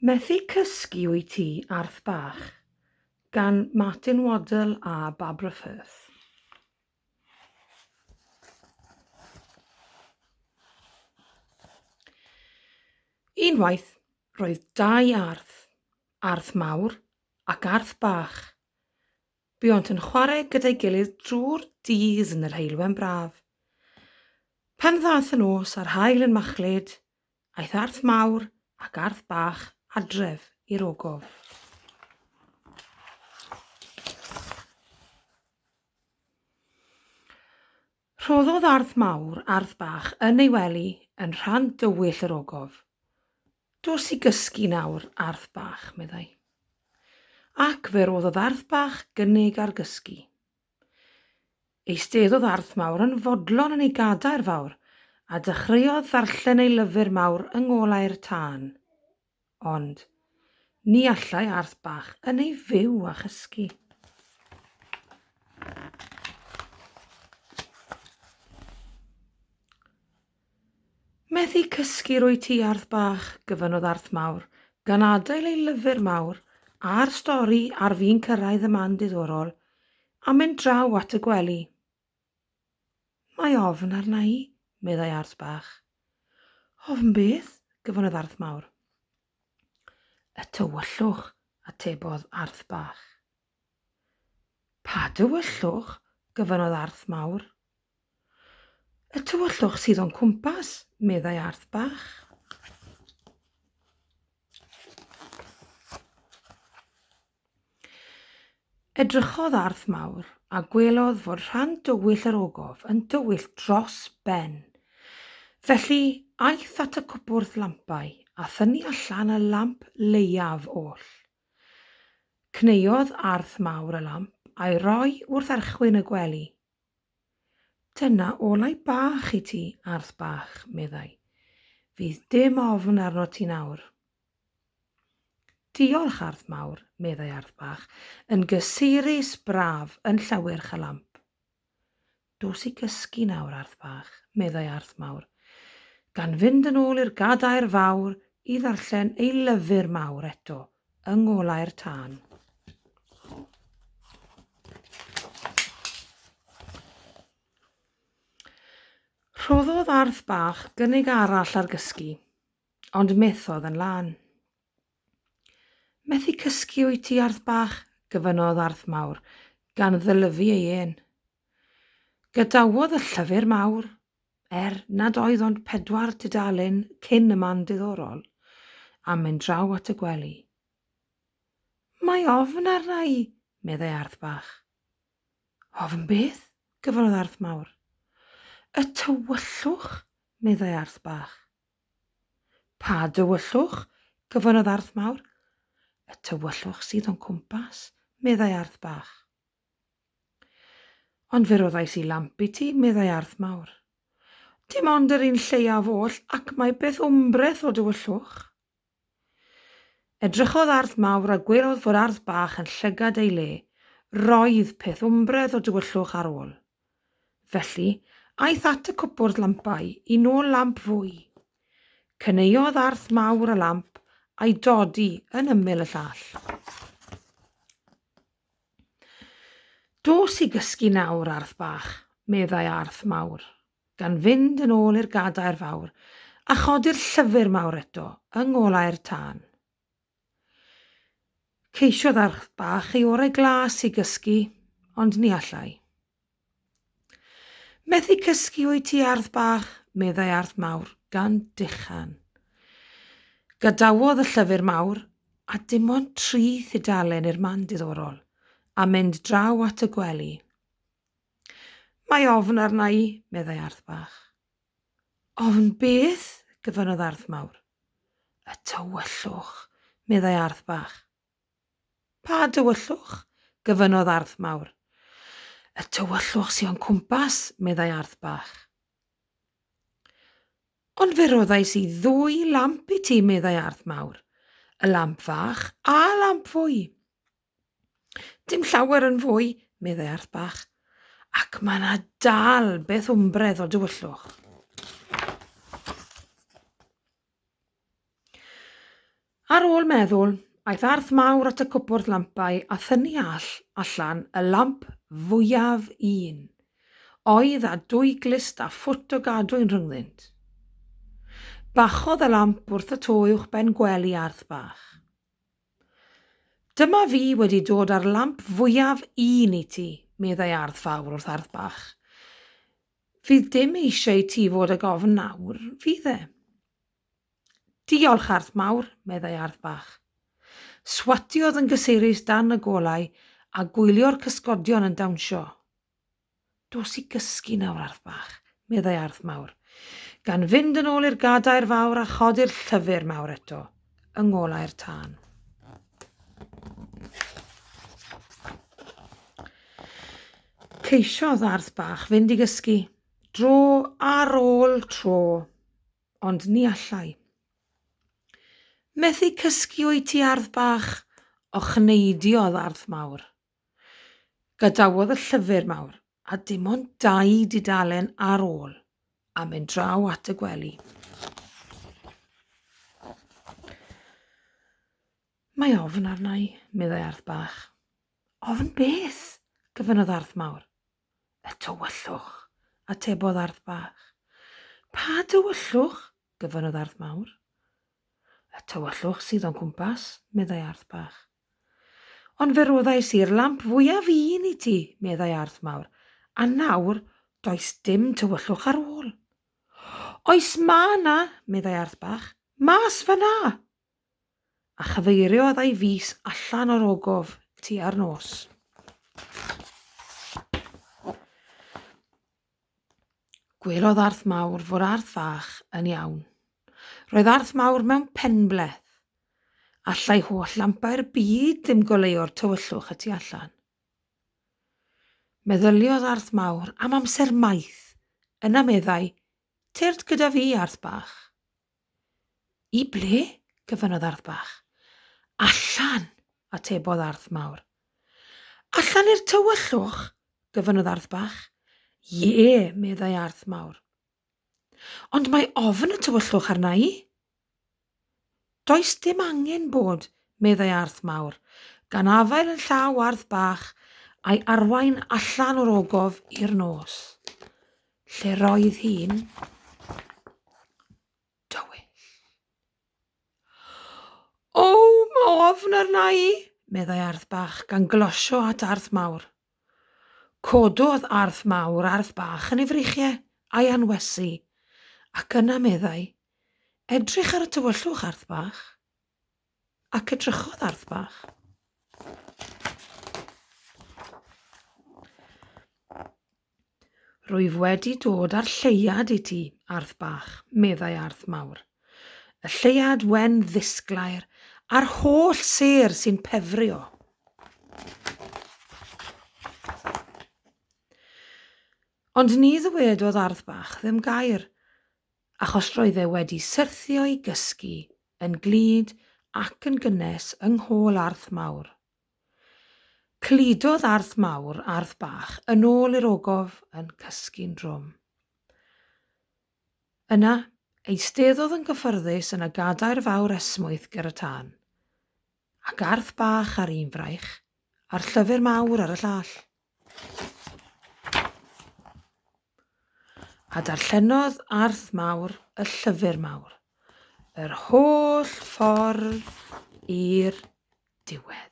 Methu cysgu wyt ti, Arth Bach, gan Martin Waddell a Barbara Firth. Unwaith, roedd dau arth, Arth Mawr ac Arth Bach. Buont yn chwarae gyda'i gilydd drwy'r dydd yn yr heulwen braf. Pan ddath y nos a'r haul yn machlud, aeth Arth Mawr ac Arth Bach adref i'r ogof. Rhoddodd Arth Mawr Arth Bach yn ei wely yn rhan dywyll yr ogof. Dos i gysgu nawr, Arth Bach, meddai. Ac fe roddodd Arth Bach gynnig ar gysgu. Eisteddodd Arth Mawr yn fodlon yn ei gadair fawr a dechreuodd ddarllen ei lyfr mawr yng ngolau'r tân. Ond ni allai Arth Bach yn ei fyw a chysgu. Methu cysgu rwy ti, Arth Bach, gyfynnodd Arth Mawr, gan adael ei lyfr mawr a'r stori ar fi'n cyrraedd y man diddorol a mynd draw at y gwely. Mae ofn arna i, meddai Arth Bach. Ofn beth? Gyfynnodd Arth Mawr. Y tywyllwch, atebodd Arth Bach. Pa dywyllwch? Gyfynnodd Arth Mawr. Y tywyllwch sydd o'n cwmpas, meddai Arth Bach. Edrychodd Arth Mawr a gwelodd fod rhan dywyll yr ogof yn dywyll dros ben. Felly aeth at y cwpwrdd lampau a thynnu allan y lamp leiaf oll. Cneodd Arth Mawr y lamp a'i roi wrth erchwyn y gwely. Dyna olau bach i ti, Arth Bach, meddai. Fydd dim ofn arno ti nawr. Diolch, Arth Mawr, meddai Arth Bach, yn gysurus braf yn llawyrch y lamp. Dos i gysgu nawr, Arth Bach, meddai Arth Mawr, gan fynd yn ôl i'r gadair fawr i ddarllen ei lyfr mawr eto yng ngolau'r tân. Rhoddodd Arth Bach gynnig arall ar gysgu, ond methodd yn lan. Methu cysgu wyt ti, Arth Bach, gyfynnodd Arth Mawr, gan ddylyfu ei un. Gadawodd y llyfr mawr, nad oedd ond 4 dudalen cyn y man diddorol, a mynd draw at y gwely. Mae ofn arna i, meddai Arth Bach. Ofn beth? Gyfynnodd Arth Mawr. Y tywyllwch, meddai Arth Bach. Pa dywyllwch? Gyfynnodd Arth Mawr. Y tywyllwch sydd o'n cwmpas, meddai Arth Bach. Ond fe roddais i lamp i ti, meddai Arth Mawr. Dim ond yr un lleiaf oll ac mae beth wmbreth o dywyllwch. Edrychodd Arth Mawr a gwelodd fod Arth Bach yn llygad ei le. Roedd peth wmbreth o dywyllwch ar ôl. Felly, aeth at y cwpwrdd lampau i nôl lamp fwy. Cneodd Arth Mawr y lamp a'i dodi yn ymyl y llall. Dos i gysgu nawr, Arth Bach, meddai Arth Mawr, gan fynd yn ôl i'r gadair fawr a chodi'r llyfr mawr eto yng ngolau'r tân. Ceisiodd Arth Bach ei orau glas i gysgu, ond ni allai. Methu cysgu wyt ti, Arth Bach, meddai Arth Mawr, gan dychan. Gadawodd y llyfr mawr a dim ond 3 thudalen i'r man diddorol a mynd draw at y gwely. Mae ofn arna i, meddai Arth Bach. Ofn beth? Gyfynnodd Arth Mawr. Y tywyllwch, meddai Arth Bach. Pa dywyllwch? Gyfynnodd Arth Mawr. Y tywyllwch sy'n cwmpas, meddai Arth Bach. Ond fe roddais i 2 lamp i ti, meddai Arth Mawr. Y lamp fach a lamp fwy. Dim llawer yn fwy, meddai Arth Bach, ac mae yna dal beth wmbredd o dywyllwch. Ar ôl meddwl, aeth Arth Mawr at y cwpwrdd lampau a thynnu allan y lamp fwyaf un, oedd â 2 glist a ffwt o gadwyn rhyngddynt. Bachodd y lamp wrth y to uwch ben gwely Arth bach. Dyma fi wedi dod â'r lamp fwyaf un i ti, meddai Arth fawr wrth Arth bach. Fydd dim eisiau ti fod y gofn nawr, fydd e? Diolch Arth Mawr, meddai Arth bach. Swatiodd yn gysurus dan y golau a gwylio'r cysgodion yn dawnsio. Dos i gysgu nawr Arth bach, meddai Arth Mawr, gan fynd yn ôl i'r gadair fawr a chodi'r llyfr mawr eto, yng ngolau'r tân. Ceisiodd Arth bach fynd i gysgu, dro ar ôl tro, ond ni allai. Methu cysgu wyt ti Arth bach, o chneidiodd Arth Mawr. Gadawodd y llyfr mawr, a dim ond 2 dudalen ar ôl, a mynd draw at y gwely. Mae ofn arna i, meddai Arth bach. Ofn beth? Gyfynnodd Arth Mawr. Y tywyllwch, atebodd Arth bach. Pa tywyllwch? Gyfynnodd Arth Mawr. Y tywyllwch sydd o'n cwmpas, meddai Arth bach. Ond fe roddais i'r lamp fwyaf un i ti, meddai Arth Mawr, a nawr does dim tywyllwch ar ôl. Oes ma na, meddai Arth bach, mas fyna. A chyfeiriodd ei fys allan o'r ogof tua'r nos. Gwelodd Arth Mawr fod Arth fach yn iawn. Roedd Arth Mawr mewn penbleth. Allai holl lampau'r byd dim goleuo'r tywyllwch y tu allan. Meddyliodd Arth Mawr am amser maith, yna meddai, tyrd gyda fi Arth bach. I ble? Gyfynnodd Arth bach. Allan, atebodd Arth Mawr. Allan i'r tywyllwch? Gyfynnodd Arth bach. Ie, meddai Arth Mawr. Ond mae ofn y tywyllwch arna i. Does dim angen bod, meddai Arth Mawr, gan afael yn llaw Arth bach a'i arwain allan o'r ogof i'r nos. Lle roedd hi'n dywyll. O, mae ofn arna i, meddai Arth bach gan glosio at Arth Mawr. Cododd Arth Mawr Arth bach yn ei frichiau a'i anwesu, ac yna meddai, edrych ar y tywyllwch Arth bach, ac edrychodd Arth bach. Rwyf wedi dod ar lleiad i ti, Arth bach, meddai Arth Mawr. Y lleiad wen ddisglair a'r holl ser sy'n pefrio. Ond ni ddywedodd Arth bach ddim gair, achos roedd e wedi syrthio i gysgu yn glud ac yn gynnes yng nghôl Arth Mawr. Cludodd Arth Mawr Arth bach yn ôl i'r ogof yn cysgu'n drwm. Yna, eisteddodd yn gyffyrddus yn y gadair fawr esmwyth ger y tân, ac Arth bach ar un fraich, a'r llyfr mawr ar y llall. A darllenodd Arth Mawr y llyfr mawr, yr holl ffordd i'r diwedd.